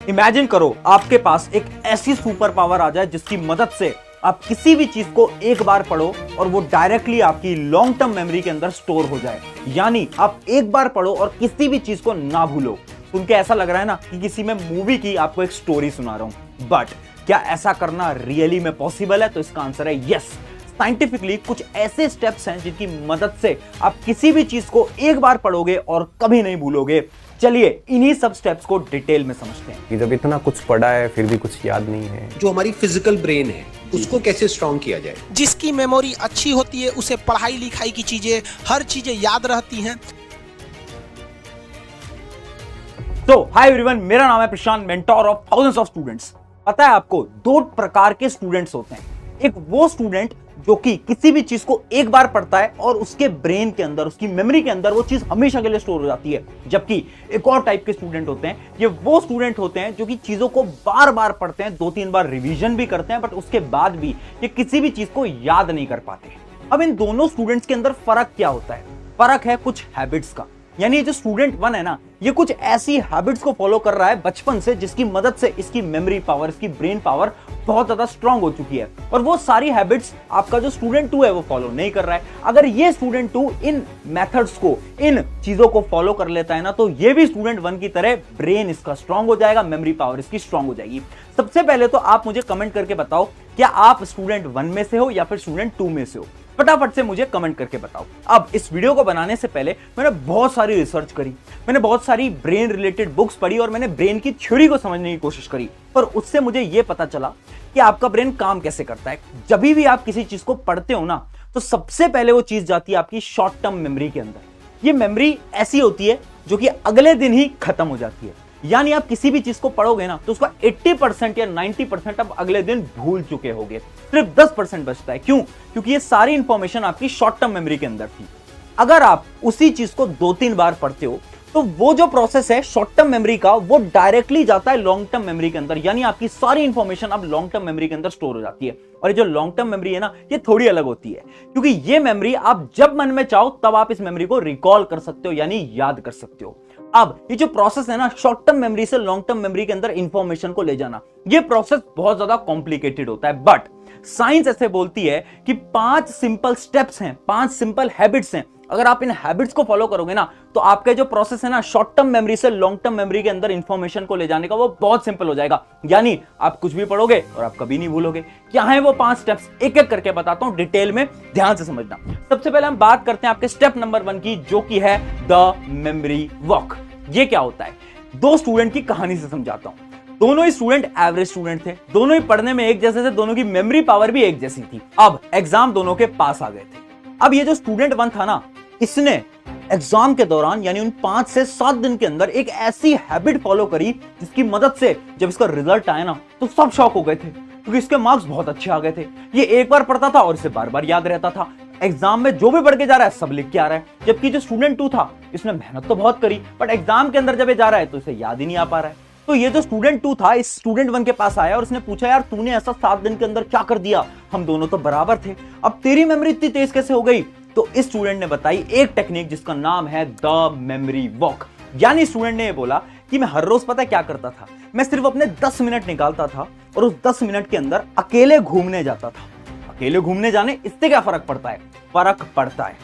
Imagine करो आपके पास एक ऐसी सुपर पावर आ जाए जिसकी मदद से आप किसी भी चीज को एक बार पढ़ो और वो डायरेक्टली आपकी लॉन्ग टर्म मेमोरी के अंदर स्टोर हो जाए। यानी आप एक बार पढ़ो और किसी भी चीज को ना भूलो। सुन के ऐसा लग रहा है ना कि किसी में मूवी की आपको एक स्टोरी सुना रहा हूं, बट क्या ऐसा करना रियली में पॉसिबल है? तो इसका आंसर है यस। साइंटिफिकली कुछ ऐसे स्टेप्स हैं जिनकी मदद से आप किसी भी चीज को एक बार पढ़ोगे और कभी नहीं भूलोगे। चलिए इन्हीं सब स्टेप्स को डिटेल में समझते हैं कि जब इतना कुछ पढ़ा है फिर भी कुछ याद नहीं है। जो हमारी फिजिकल ब्रेन है उसको कैसे स्ट्रॉन्ग किया जाए। जिसकी मेमोरी अच्छी होती है उसे पढ़ाई लिखाई की चीजें, हर चीजें याद रहती हैं। तो हाय एवरीवन, मेरा नाम है Prashant, mentor of thousands of students. पता है आपको दो प्रकार के स्टूडेंट्स होते हैं। एक वो स्टूडेंट जो कि किसी भी चीज को एक बार पढ़ता है और उसके ब्रेन के अंदर, उसकी मेमोरी के अंदर वो चीज हमेशा के लिए स्टोर हो जाती है। जबकि एक और टाइप के स्टूडेंट होते हैं, ये वो स्टूडेंट होते हैं जो कि चीजों को बार बार पढ़ते हैं, 2-3 बार रिवीजन भी करते हैं, बट उसके बाद भी ये किसी भी चीज को याद नहीं कर पाते। अब इन दोनों स्टूडेंट्स के अंदर फर्क क्या होता है? फर्क है कुछ हैबिट्स का। यानी जो स्टूडेंट 1 है ना, ये कुछ ऐसी हैबिट्स को फॉलो कर रहा है बचपन से जिसकी मदद से इसकी मेमोरी पावर, इसकी ब्रेन पावर बहुत ज्यादा स्ट्रांग हो चुकी है। और वो सारी हैबिट्स आपका जो स्टूडेंट 2 है वो फॉलो नहीं कर रहा है। अगर ये स्टूडेंट 2 इन मेथड्स को, इन चीजों को फॉलो कर लेता है ना, तो ये भी स्टूडेंट 1 की तरह ब्रेन इसका स्ट्रांग हो जाएगा, मेमोरी पावर इसकी स्ट्रांग हो जाएगी। सबसे पहले तो आप मुझे कमेंट करके बताओ, क्या आप स्टूडेंट 1 में से हो या फिर स्टूडेंट 2 में से हो? फटाफट से मुझे कमेंट करके बताओ। अब इस वीडियो को बनाने से पहले मैंने बहुत सारी रिसर्च करी, मैंने बहुत सारी ब्रेन रिलेटेड बुक्स पढ़ी और मैंने ब्रेन की थ्योरी को समझने की कोशिश करी। पर उससे मुझे यह पता चला कि आपका ब्रेन काम कैसे करता है। जब भी आप किसी चीज को पढ़ते हो ना, तो सबसे पहले वो चीज जाती है आपकी शॉर्ट टर्म मेमोरी के अंदर। ये मेमोरी ऐसी होती है जो कि अगले दिन ही खत्म हो जाती है। यानी आप किसी भी चीज को पढ़ोगे ना, तो उसका 80% या 90% आप अगले दिन भूल चुके होगे, सिर्फ 10% बचता है। क्यों? क्योंकि ये सारी इंफॉर्मेशन आपकी शॉर्ट टर्म मेमोरी के अंदर थी। अगर आप उसी चीज को 2-3 बार पढ़ते हो तो वो जो प्रोसेस है शॉर्ट टर्म मेमोरी का, वो डायरेक्टली जाता है लॉन्ग टर्म मेमोरी के अंदर। यानी आपकी सारी इंफॉर्मेशन अब लॉन्ग टर्म मेमोरी के अंदर स्टोर हो जाती है। और ये जो लॉन्ग टर्म मेमोरी है ना, ये थोड़ी अलग होती है, क्योंकि ये मेमोरी आप जब मन में चाहो तब आप इस मेमोरी को रिकॉल कर सकते हो, यानी याद कर सकते हो। अब ये जो प्रोसेस है ना, शॉर्ट टर्म मेमोरी से लॉन्ग टर्म मेमोरी के अंदर इंफॉर्मेशन को ले जाना, ये प्रोसेस बहुत ज्यादा कॉम्प्लिकेटेड होता है। बट साइंस ऐसे बोलती है कि 5 सिंपल स्टेप्स हैं, 5 सिंपल हैबिट्स हैं। अगर आप इन हैबिट्स को फॉलो करोगे ना, तो आपका जो प्रोसेस है ना, शॉर्ट टर्म मेमोरी से लॉन्ग टर्म मेमोरी के अंदर इंफॉर्मेशन को ले जाने का, वो बहुत सिंपल हो जाएगा। यानी आप कुछ भी पढ़ोगे और आप कभी नहीं भूलोगे। क्या है वो 5 स्टेप्स? एक एक करके बताता हूं, डिटेल में ध्यान से समझना। सबसे पहले हम बात करते हैं आपके स्टेप नंबर 1 की, जो कि है द मेमोरी वॉक। ये क्या होता है? 2 स्टूडेंट की कहानी से समझाता हूं। दोनों ही स्टूडेंट एवरेज स्टूडेंट थे, दोनों ही पढ़ने में एक जैसे थे, दोनों की मेमोरी पावर भी एक जैसी थी। अब एग्जाम दोनों के पास आ गए थे। अब ये जो स्टूडेंट 1 था ना, इसने एग्जाम के दौरान यानी उन 5 से 7 दिन के अंदर एक ऐसी हैबिट फॉलो करी जिसकी मदद से जब इसका रिजल्ट आया ना, तो सब शॉक हो गए थे, क्योंकि इसके मार्क्स बहुत अच्छे आ गए थे। ये एक बार पढ़ता था और इसे बार बार याद रहता था। एग्जाम में जो भी पढ़ के जा रहा है सब लिख के आ रहा है। जबकि जो स्टूडेंट 2 था, इसने मेहनत तो बहुत करी, बट एग्जाम के अंदर जब ये जा रहा है तो इसे याद ही नहीं आ पा रहा है। तो ये जो स्टूडेंट 2 था, इस स्टूडेंट 1 के पास आया और उसने पूछा, यार तूने ऐसा 7 दिन के अंदर क्या कर दिया? हम दोनों तो बराबर थे, अब तेरी मेमोरी इतनी तेज कैसे हो गई? तो इस स्टूडेंट ने बताई एक टेक्निक जिसका नाम है द मेमोरी वॉक। यानी स्टूडेंट ने ये बोला कि मैं हर रोज पता क्या करता था, मैं सिर्फ अपने 10 मिनट निकालता था और उस 10 मिनट के अंदर अकेले घूमने जाता था। अकेले घूमने जाने इससे क्या फर्क पड़ता है? फर्क पड़ता है।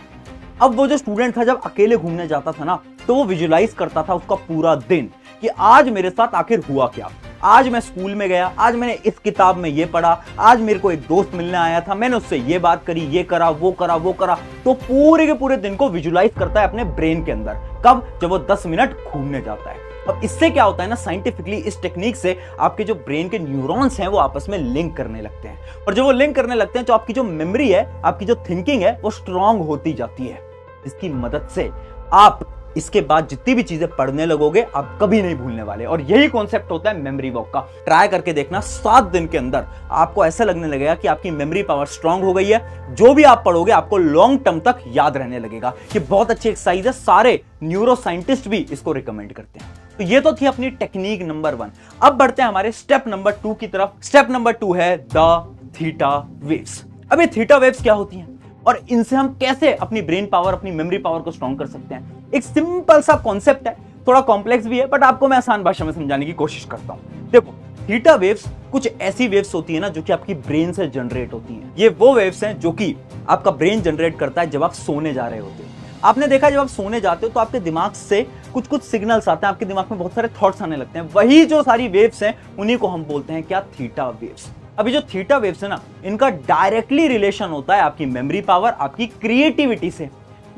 अब वो जो स्टूडेंट था, जब अकेले घूमने जाता था ना, तो वो विजुलाइज करता था उसका पूरा दिन कि आज मेरे साथ आखिर हुआ क्या। आज मैं स्कूल में गया, आज मैंने इस किताब में ये पढ़ा, आज मेरे को एक दोस्त मिलने आया था, मैंने उससे ये बात करी, ये करा, वो करा, वो करा। तो पूरे के पूरे दिन को विजुलाइज करता है अपने ब्रेन के अंदर। कब? जब वो 10 मिनट घूमने जाता है। अब इससे क्या होता है ना, साइंटिफिकली इस टेक्निक से आपके जो ब्रेन के न्यूरॉन्स हैं वो आपस में लिंक करने लगते हैं, और जब वो लिंक करने लगते हैं तो आपकी जो मेमोरी है, आपकी जो थिंकिंग है, वो स्ट्रांग होती जाती है, जिसकी मदद से आप इसके बाद जितनी भी चीजें पढ़ने लगोगे आप कभी नहीं भूलने वाले। और यही कॉन्सेप्ट होता है मेमोरी वॉक का। ट्राई करके देखना, 7 दिन के अंदर आपको ऐसा लगने लगेगा कि आपकी मेमोरी पावर स्ट्रांग हो गई है। जो भी आप पढ़ोगे आपको लॉन्ग टर्म तक याद रहने लगेगा। ये बहुत अच्छी एक्सरसाइज है, सारे न्यूरो साइंटिस्ट भी इसको रिकमेंड करते हैं। तो ये तो थी अपनी टेक्निक नंबर 1। अब बढ़ते हैं हमारे स्टेप नंबर 2 की तरफ। स्टेप नंबर 2 है द थीटा वेव्स। अब ये थीटा वेव्स क्या होती हैं और इनसे हम कैसे अपनी ब्रेन पावर, अपनी मेमोरी पावर को स्ट्रॉन्ग कर सकते हैं? एक सिंपल सा कॉन्सेप्ट है, थोड़ा कॉम्प्लेक्स भी है, बट आपको मैं आसान भाषा में समझाने की कोशिश करता हूं। देखो, थीटा वेव्स कुछ ऐसी वेव्स होती है ना जो कि आपकी ब्रेन से जनरेट होती हैं। ये वो वेव्स हैं जो कि आपका ब्रेन जनरेट करता है जब आप सोने जा रहे होते हो। आपने देखा जब आप सोने जाते हो तो आपके दिमाग से कुछ कुछ सिग्नल्स आते हैं, आपके दिमाग में बहुत सारे थॉट्स आने लगते हैं। वही जो सारी वेव्स हैं उन्हीं को हम बोलते हैं क्या, थीटा वेव्स। अभी जो थीटा वेव्स है ना, इनका डायरेक्टली रिलेशन होता है आपकी मेमोरी पावर, आपकी क्रिएटिविटी से।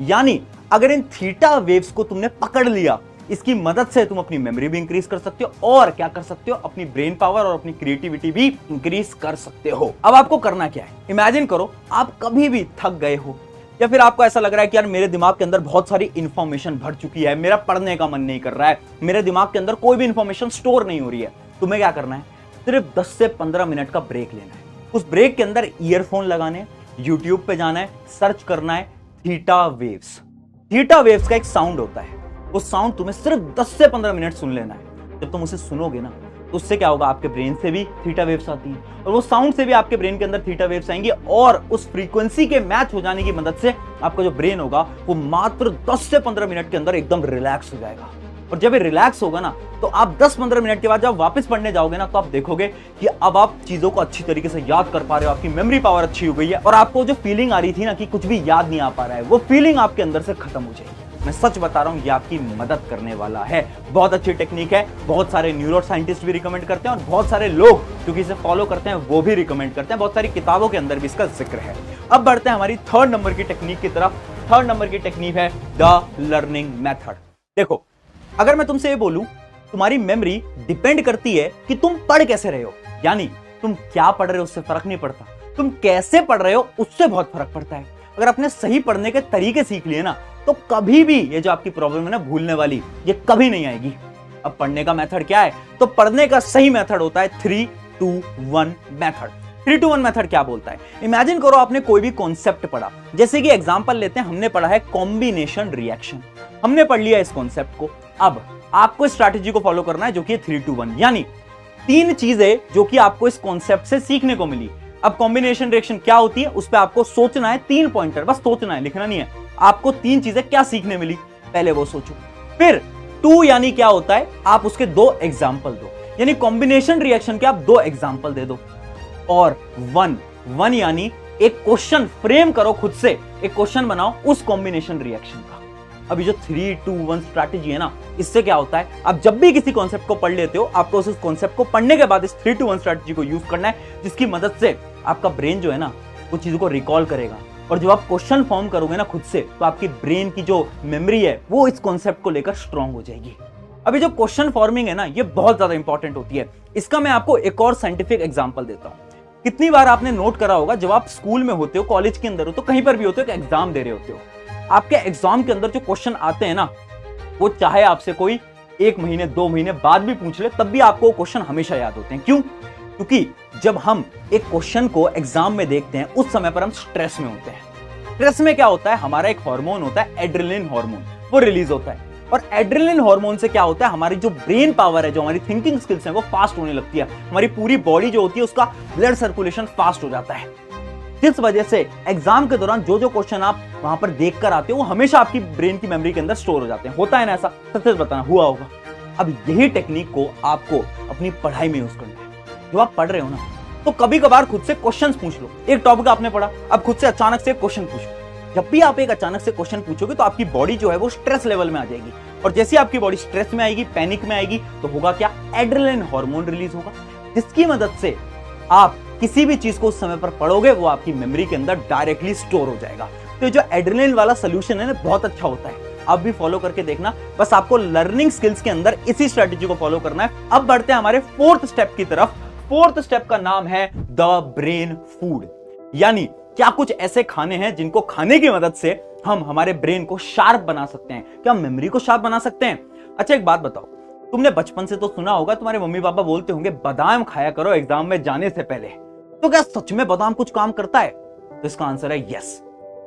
यानी अगर इन थीटा वेव्स को तुमने पकड़ लिया, इसकी मदद से तुम अपनी मेमोरी भी इंक्रीज कर सकते हो और क्या कर सकते हो, अपनी ब्रेन पावर और अपनी क्रिएटिविटी भी इंक्रीज कर सकते हो। अब आपको करना क्या है, इमेजिन करो आप कभी भी थक गए हो या फिर आपको ऐसा लग रहा है कि यार मेरे दिमाग के अंदर बहुत सारी इंफॉर्मेशन भर चुकी है, मेरा पढ़ने का मन नहीं कर रहा है, मेरे दिमाग के अंदर कोई भी इंफॉर्मेशन स्टोर नहीं हो रही है। तुम्हें क्या करना है, सिर्फ 10 से 15 मिनट का ब्रेक लेना है। उस ब्रेक के अंदर ईयरफोन लगाने, यूट्यूब पे जाना है, सर्च करना है थीटा वेव्स। थीटा वेव्स का एक साउंड होता है, वो साउंड तुम्हें सिर्फ 10 से 15 मिनट सुन लेना है। जब तुम उसे सुनोगे ना तो उससे क्या होगा, आपके ब्रेन से भी थीटा वेव्स आती हैं और वो साउंड से भी आपके ब्रेन के अंदर थीटा वेव्स आएंगी और उस फ्रीक्वेंसी के मैच हो जाने की मदद से आपका जो ब्रेन होगा वो मात्र 10 से 15 मिनट के अंदर एकदम रिलैक्स हो जाएगा। और जब ये रिलैक्स होगा ना तो आप 10-15 मिनट के बाद जब वापस पढ़ने जाओगे ना तो आप देखोगे कि अब आप चीजों को अच्छी तरीके से याद कर पा रहे हो, आपकी मेमोरी पावर अच्छी हो गई है और आपको जो फीलिंग आ रही थी ना कि कुछ भी याद नहीं आ पा रहा है, वो फीलिंग आपके अंदर से खत्म हो जाएगी। मैं सच बता रहा हूं, ये आपकी मदद करने वाला है। बहुत अच्छी टेक्निक है, बहुत सारे न्यूरो साइंटिस्ट भी रिकमेंड करते हैं और बहुत सारे लोग क्योंकि इसे फॉलो करते हैं वो भी रिकमेंड करते हैं। बहुत सारी किताबों के अंदर भी इसका जिक्र है। अब बढ़ते हैं हमारी 3rd नंबर की टेक्निक की तरफ। 3rd नंबर की टेक्निक है द लर्निंग मेथड। देखो, अगर मैं तुमसे ये बोलूं तुम्हारी मेमोरी डिपेंड करती है कि तुम पढ़ कैसे रहे हो, यानी तुम क्या पढ़ रहे हो उससे फर्क नहीं पड़ता, तुम कैसे पढ़ रहे हो उससे बहुत फर्क पड़ता है। अगर आपने सही पढ़ने के तरीके सीख लिए ना तो कभी भी ये जो आपकी प्रॉब्लम है ना भूलने वाली, ये कभी नहीं आएगी। अब पढ़ने का मेथड क्या है, तो पढ़ने का सही मेथड होता है 3-2-1 मेथड। 3-2-1 मेथड क्या बोलता है, इमेजिन करो आपने कोई भी कॉन्सेप्ट पढ़ा, जैसे कि एग्जांपल लेते हैं, हमने पढ़ा है कॉम्बिनेशन रिएक्शन, हमने पढ़ लिया इस कॉन्सेप्ट को। अब आपको स्ट्रैटेजी को फॉलो करना है जो कि 3-2-1, यानी 3 चीजें जो कि आपको इस कॉन्सेप्ट से सीखने को मिली। अब कॉम्बिनेशन रिएक्शन क्या होती है उस पर आपको सोचना है, 3 पॉइंटर, बस सोचना है, लिखना नहीं है। आपको 3 चीजें क्या सीखने मिली, पहले वो सोचो। फिर 2 यानी क्या होता है, आप उसके 2 एग्जाम्पल दो, यानी कॉम्बिनेशन रिएक्शन के आप 2 एग्जाम्पल दे दो। और 1 यानी एक क्वेश्चन फ्रेम करो, खुद से एक क्वेश्चन बनाओ उस कॉम्बिनेशन रिएक्शन का। अभी जो 3-2-1 स्ट्रैटेजी है ना, इससे क्या होता है, आप जब भी किसी कॉन्सेप्ट को पढ़ लेते हो, आपको उस कॉन्सेप्ट को पढ़ने के बाद इस 3-2-1 स्ट्रैटेजी को यूज करना है, जिसकी मदद से आपका ब्रेन जो है ना वो चीजों को रिकॉल करेगा। और जब आप क्वेश्चन फॉर्म करोगे ना खुद से, तो आपकी ब्रेन की जो मेमोरी है वो इस कॉन्सेप्ट को लेकर स्ट्रांग हो जाएगी। अभी जो क्वेश्चन फॉर्मिंग है ना, ये बहुत ज्यादा इंपॉर्टेंट होती है। इसका मैं आपको एक और साइंटिफिक एग्जांपल देता हूं। कितनी बार आपने नोट करा होगा, जब आप स्कूल में होते हो, कॉलेज के अंदर हो, तो कहीं पर भी होते हो, एग्जाम दे रहे होते हो, आपके एग्जाम के अंदर जो क्वेश्चन आते हैं ना, वो चाहे आपसे कोई 1 महीने 2 महीने बाद भी पूछ ले, तब भी आपको क्वेश्चन हमेशा याद होते हैं। क्यों? क्योंकि जब हम एक क्वेश्चन को एग्जाम में देखते हैं उस समय पर हम स्ट्रेस में होते हैं। स्ट्रेस में क्या होता है, हमारा एक हार्मोन होता है एड्रेनलिन हार्मोन, वो रिलीज होता है। और एड्रेनलिन हार्मोन से क्या होता है, हमारी जो ब्रेन पावर है, जो हमारी थिंकिंग स्किल्स हैं, वो फास्ट होने लगती है। हमारी पूरी बॉडी जो होती है उसका ब्लड सर्कुलेशन फास्ट हो जाता है, जिस वजह से एग्जाम के दौरान जो जो क्वेश्चन आप वहां पर देख कर आते हो वो हमेशा आपकी ब्रेन की मेमोरी के अंदर स्टोर हो जाते हैं। होता है ना ऐसा? सच बताना, हुआ होगा। अब यही टेक्निक को आपको अपनी पढ़ाई में यूज करना है। जब आप पढ़ रहे हो ना, तो कभी कभार खुद से क्वेश्चंस पूछ लो। एक टॉपिक आपने पढ़ा, अब खुद से अचानक से क्वेश्चन पूछो। जब भी आप एक अचानक से क्वेश्चन पूछोगे तो आपकी बॉडी जो है वो स्ट्रेस लेवल में आ जाएगी, और जैसे आपकी बॉडी स्ट्रेस में आएगी, पैनिक में आएगी, तो होगा क्या, एड्रेनलिन हार्मोन रिलीज होगा, जिसकी मदद से आप किसी भी चीज को उस समय पर पढ़ोगे वो आपकी मेमोरी के अंदर डायरेक्टली स्टोर हो जाएगा। तो जो एड्रेनलिन वाला सोल्यूशन है ना, बहुत अच्छा होता है, आप भी फॉलो करके देखना। बस आपको लर्निंग स्किल्स के अंदर इसी स्ट्रेटेजी को फॉलो करना है। अब बढ़ते हैं हमारे 4th स्टेप की तरफ। 4th स्टेप का नाम है द ब्रेन फूड, यानी क्या कुछ ऐसे खाने हैं जिनको खाने की मदद से हम हमारे ब्रेन को शार्प बना सकते हैं, क्या मेमोरी को शार्प बना सकते हैं। अच्छा एक बात बताओ, तुमने बचपन से तो सुना होगा, तुम्हारे मम्मी पापा बोलते होंगे बादाम खाया करो एग्जाम में जाने से पहले, तो क्या सच में बादाम कुछ काम करता है? तो इसका आंसर है यस।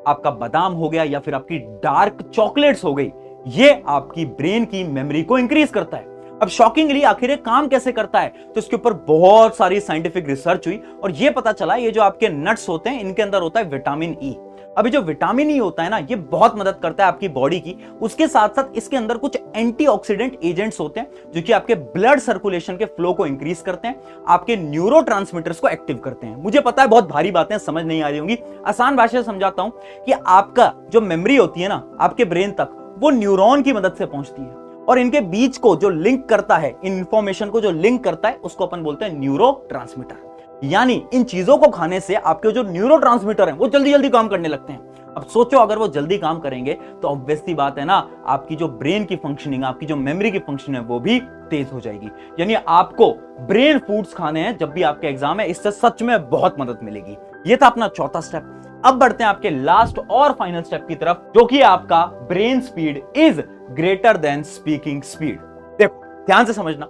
आपका बादाम हो गया या फिर आपकी डार्क चॉकलेट्स हो गई, ये आपकी ब्रेन की मेमोरी को इंक्रीज करता है। अब शॉकिंगली आखिर ये काम कैसे करता है, तो इसके ऊपर बहुत सारी साइंटिफिक रिसर्च हुई और ये पता चला ये जो आपके नट्स होते हैं इनके अंदर होता है विटामिन ई। अभी जो विटामिन ई होता है ना, ये बहुत मदद करता है आपकी बॉडी की। उसके साथ साथ इसके अंदर कुछ एंटीऑक्सीडेंट एजेंट्स होते हैं जो कि आपके ब्लड सर्कुलेशन के फ्लो को इंक्रीज करते हैं, आपके न्यूरोट्रांसमीटर्स को एक्टिव करते हैं। मुझे पता है बहुत भारी बातें समझ नहीं आ रही होंगी, आसान भाषा में समझाता हूं कि आपका जो मेमोरी होती है ना आपके ब्रेन तक, वो न्यूरॉन की मदद से पहुंचती है और इनके बीच को जो लिंक करता है, इन इंफॉर्मेशन को जो लिंक करता है, उसको अपन बोलते हैं न्यूरोट्रांसमीटर। यानी इन चीजों को खाने से आपके जो न्यूरोट्रांसमीटर हैं वो जल्दी जल्दी काम करने लगते हैं। अब सोचो अगर वो जल्दी काम करेंगे तो ऑब्वियस सी बात है ना, आपकी जो ब्रेन की फंक्शनिंग, आपकी जो मेमोरी की फंक्शन है वो भी तेज हो जाएगी। यानी आपको ब्रेन फूड्स खाने हैं जब भी आपके एग्जाम है, इससे सच में बहुत मदद मिलेगी। ये था अपना चौथा स्टेप। अब बढ़ते हैं आपके लास्ट और फाइनल स्टेप की तरफ, जो कि आपका brain speed is greater than speaking speed. देखो ध्यान से समझना,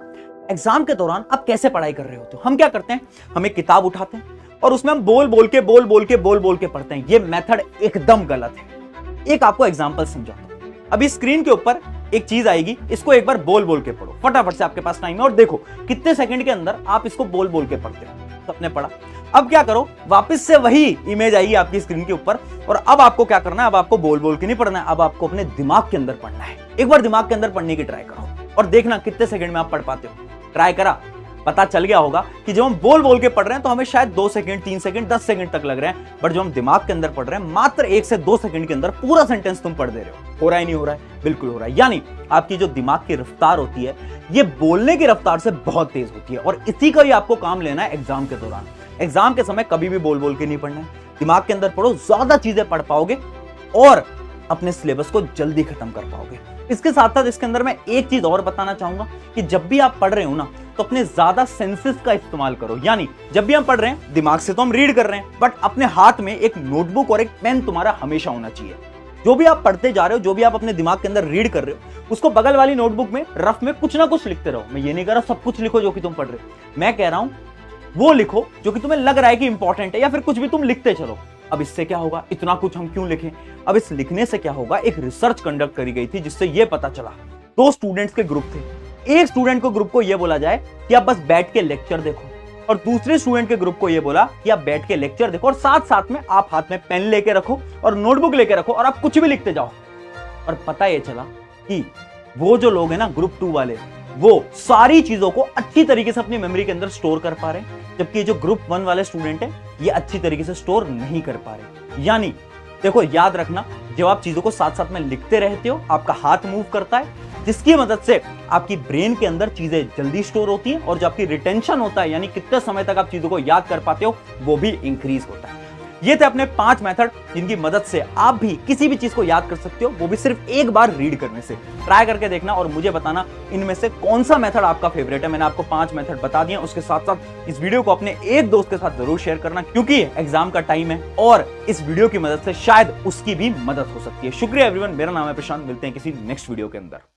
एग्जाम के दौरान आप कैसे पढ़ाई कर रहे होते हो। हम क्या करते हैं, हम एक किताब उठाते हैं और उसमें हम बोल बोल के पढ़ते हैं। ये मेथड एकदम गलत है। एक आपको एग्जांपल समझाता हूं। अभी स्क्रीन के ऊपर एक चीज आएगी, इसको एक बार बोल बोल के पढ़ो फटाफट से, आपके पास टाइम है और देखो कितने सेकंड के अंदर आप इसको बोल बोल के पढ़ते हो। तो आपने पढ़ा, अब क्या करो, वापस से वही इमेज आएगी आपकी स्क्रीन के ऊपर और अब आपको क्या करना है, अब आपको बोल बोल के नहीं पढ़ना है, अब आपको अपने दिमाग के अंदर पढ़ना है। एक बार दिमाग के अंदर पढ़ने की ट्राई करो और देखना कितने सेकंड में आप पढ़ पाते हो। ट्राई करा, पता चल गया होगा कि जब हम बोल बोल के पढ़ रहे हैं तो हमें शायद 2 सेकंड, 3 सेकंड, 10 सेकंड तक लग रहे हैं, बट जो हम दिमाग के अंदर पढ़ रहे हैं मात्र 1 से 2 सेकंड के अंदर पूरा सेंटेंस तुम पढ़ दे रहे हो रहा है नहीं हो रहा है? बिल्कुल हो रहा है। यानी आपकी जो दिमाग की रफ्तार होती है ये बोलने की रफ्तार से बहुत तेज होती है और इसी का ही आपको काम लेना है एग्जाम के दौरान। एग्जाम के समय कभी भी बोल बोल के नहीं पढ़ना है, दिमाग के अंदर पढ़ो, ज्यादा चीजें पढ़ पाओगे और अपने सिलेबस को जल्दी खत्म कर पाओगे। इसके साथ साथ इसके अंदर मैं एक चीज और बताना चाहूंगा कि जब भी आप पढ़ रहे हो ना तो अपने ज्यादा सेंसेस का इस्तेमाल करो। यानी जब भी हम पढ़ रहे हैं, दिमाग से तो हम रीड कर रहे हैं, बट अपने हाथ में एक नोटबुक और एक पेन तुम्हारा हमेशा होना चाहिए। जो भी आप पढ़ते जा रहे हो, जो भी आप अपने दिमाग के अंदर रीड कर रहे हो, उसको बगल वाली नोटबुक में रफ में कुछ ना कुछ लिखते रहो। मैं ये नहीं कह रहा सब कुछ लिखो जो कि तुम पढ़ रहे हो, मैं कह रहा हूं वो लिखो जो कि तुम्हें लग रहा है कि इंपॉर्टेंट है, या फिर कुछ भी तुम लिखते चलो। अब इससे क्या होगा, इतना कुछ हम क्यों लिखें? अब इस लिखने से क्या होगा, एक रिसर्च कंडक्ट करी गई थी जिससे यह पता चला, 2 स्टूडेंट्स के ग्रुप थे। एक स्टूडेंट को ग्रुप को यह बोला जाए कि आप बस बैठ के लेक्चर देखो, और दूसरे स्टूडेंट के ग्रुप को यह बोला कि आप बैठ के लेक्चर देखो और साथ साथ में आप हाथ में पेन लेके रखो और नोटबुक लेके रखो और आप कुछ भी लिखते जाओ। और पता यह चला कि वो जो लोग हैं ना ग्रुप 2 वाले, वो सारी चीजों को अच्छी तरीके से अपनी मेमोरी के अंदर स्टोर कर पा रहे हैं, जबकि जो ग्रुप 1 वाले स्टूडेंट है ये अच्छी तरीके से स्टोर नहीं कर पा रहे। यानी देखो याद रखना, जब आप चीजों को साथ साथ में लिखते रहते हो, आपका हाथ मूव करता है, जिसकी मदद से आपकी ब्रेन के अंदर चीजें जल्दी स्टोर होती हैं और जो आपकी रिटेंशन होता है, यानी कितने समय तक आप चीजों को याद कर पाते हो, वो भी इंक्रीज होता है। ये थे अपने 5 मेथड जिनकी मदद से आप भी किसी भी चीज को याद कर सकते हो, वो भी सिर्फ एक बार रीड करने से। ट्राई करके देखना और मुझे बताना इनमें से कौन सा मेथड आपका फेवरेट है। मैंने आपको 5 मेथड बता दिए। उसके साथ साथ इस वीडियो को अपने एक दोस्त के साथ जरूर शेयर करना, क्योंकि एग्जाम का टाइम है और इस वीडियो की मदद से शायद उसकी भी मदद हो सकती है। शुक्रिया एवरीवन, मेरा नाम है प्रशांत, मिलते हैं किसी नेक्स्ट वीडियो के अंदर।